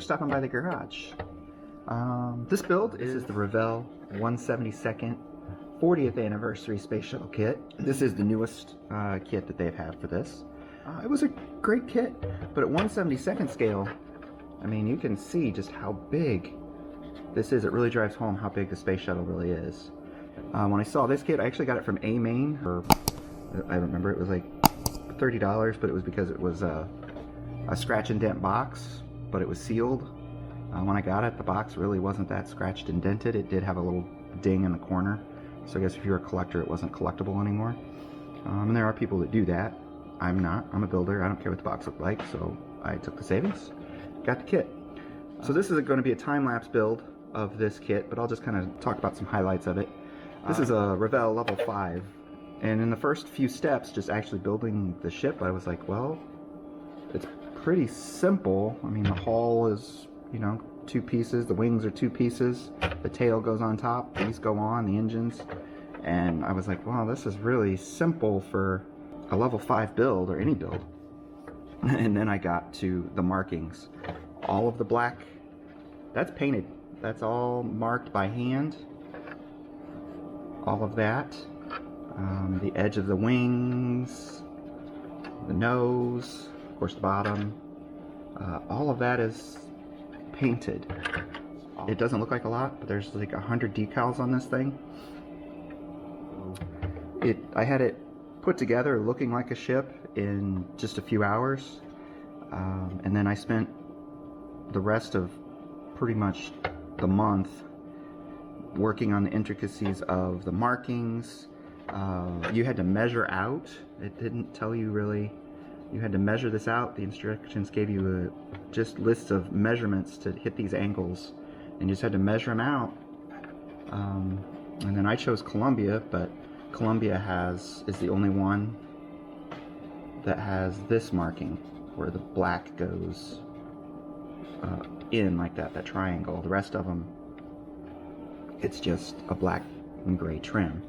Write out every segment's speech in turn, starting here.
for stopping by the garage. This build is the Revell 172nd 40th Anniversary Space Shuttle Kit. This is the newest kit that they've had for this. It was a great kit, but at 1/72nd scale, I mean, you can see just how big this is. It really drives home how big the space shuttle really is. When I saw this kit, I actually got it from A-Main, or I remember it was like $30, but it was because it was a scratch and dent box, but it was sealed. When I got it, the box really wasn't that scratched and dented. It did have a little ding in the corner, so I guess if you're a collector, it wasn't collectible anymore. And there are people that do that. I'm not. I'm a builder. I don't care what the box looked like, so I took the savings, got the kit. So this is going to be a time-lapse build of this kit, but I'll just kind of talk about some highlights of it. This is a Revell level 5, and in the first few steps, just actually building the ship, I was like, well, it's pretty simple. I mean, the hull is, you know, 2 pieces, the wings are 2 pieces, the tail goes on top, these go on, the engines, and I was like, wow, this is really simple for a level 5 build, or any build. And then I got to the markings. All of the black, that's painted. That's all marked by hand. All of that. The edge of the wings, the nose, of course the bottom. All of that is painted. It doesn't look like a lot, but there's like 100 decals on this thing. I had it put together looking like a ship in just a few hours, and then I spent the rest of pretty much the month working on the intricacies of the markings. You had to measure out. It didn't tell you really. You had to measure this out. The instructions gave you just lists of measurements to hit these angles, and you just had to measure them out. And then I chose Columbia, but Columbia is the only one that has this marking where the black goes in like that triangle. The rest of them, it's just a black and gray trim.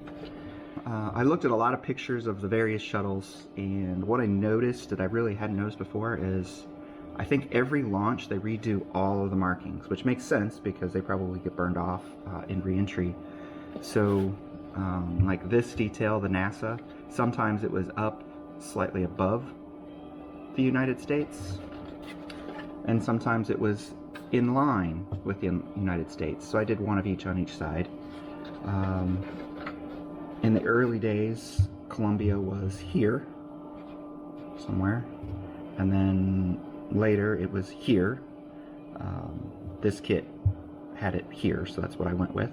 I looked at a lot of pictures of the various shuttles, and what I noticed that I really hadn't noticed before is I think every launch they redo all of the markings, which makes sense because they probably get burned off in re-entry. So like this detail, the NASA, sometimes it was up slightly above the United States, and sometimes it was in line with the United States. So I did one of each on each side. In the early days, Columbia was here somewhere, and then later it was here. This kit had it here, so that's what I went with.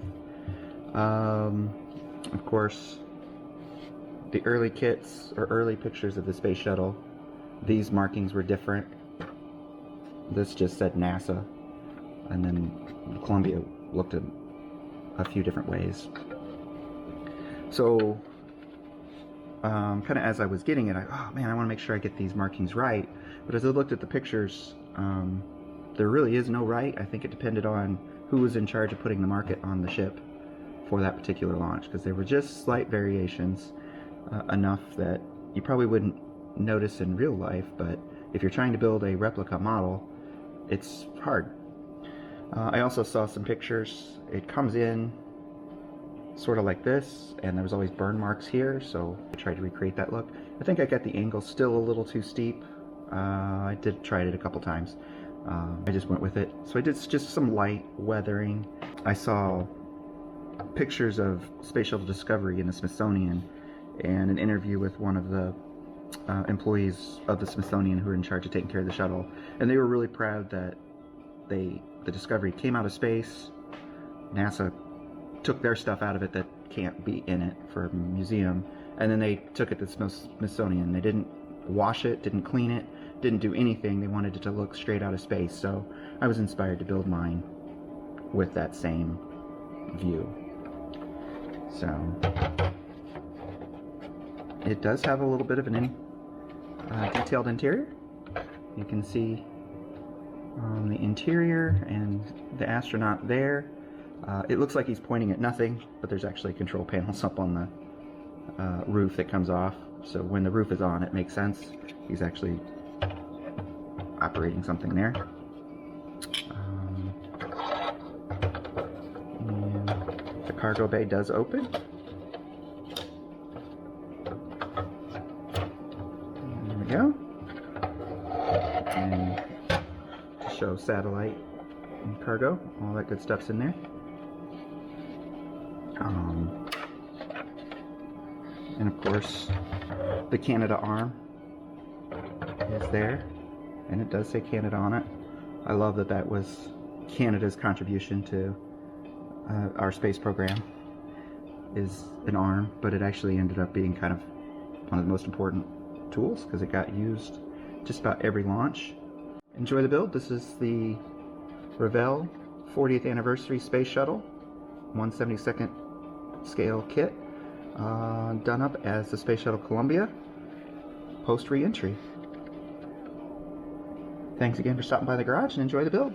Of course, the early kits or early pictures of the space shuttle, these markings were different. This just said NASA, and then Columbia looked at a few different ways. So kind of as I was getting it, oh man, I want to make sure I get these markings right. But as I looked at the pictures, there really is no right. I think it depended on who was in charge of putting the market on the ship for that particular launch, because there were just slight variations, enough that you probably wouldn't notice in real life, but if you're trying to build a replica model, it's hard. I also saw some pictures. It comes in sort of like this, and there was always burn marks here, so I tried to recreate that look. I think I got the angle still a little too steep. I did try it a couple times. I just went with it. So I did just some light weathering. I saw pictures of Space Shuttle Discovery in the Smithsonian, and an interview with one of the employees of the Smithsonian who are in charge of taking care of the shuttle, and they were really proud that the Discovery came out of space. NASA took their stuff out of it that can't be in it for a museum, and then they took it to the Smithsonian. They didn't wash it, didn't clean it, didn't do anything. They wanted it to look straight out of space, so I was inspired to build mine with that same view. So it does have a little bit of an detailed interior. You can see the interior and the astronaut there. It looks like he's pointing at nothing, but there's actually control panels up on the roof that comes off. So when the roof is on, it makes sense. He's actually operating something there. And the cargo bay does open. And there we go. And to show satellite and cargo, all that good stuff's in there. And of course, the Canada arm is there, and it does say Canada on it. I love that that was Canada's contribution to our space program, is an arm, but it actually ended up being kind of one of the most important tools because it got used just about every launch. Enjoy the build. This is the Revell 40th Anniversary Space Shuttle 1/72nd scale kit, done up as the Space Shuttle Columbia post re-entry. Thanks again for stopping by the garage, and enjoy the build.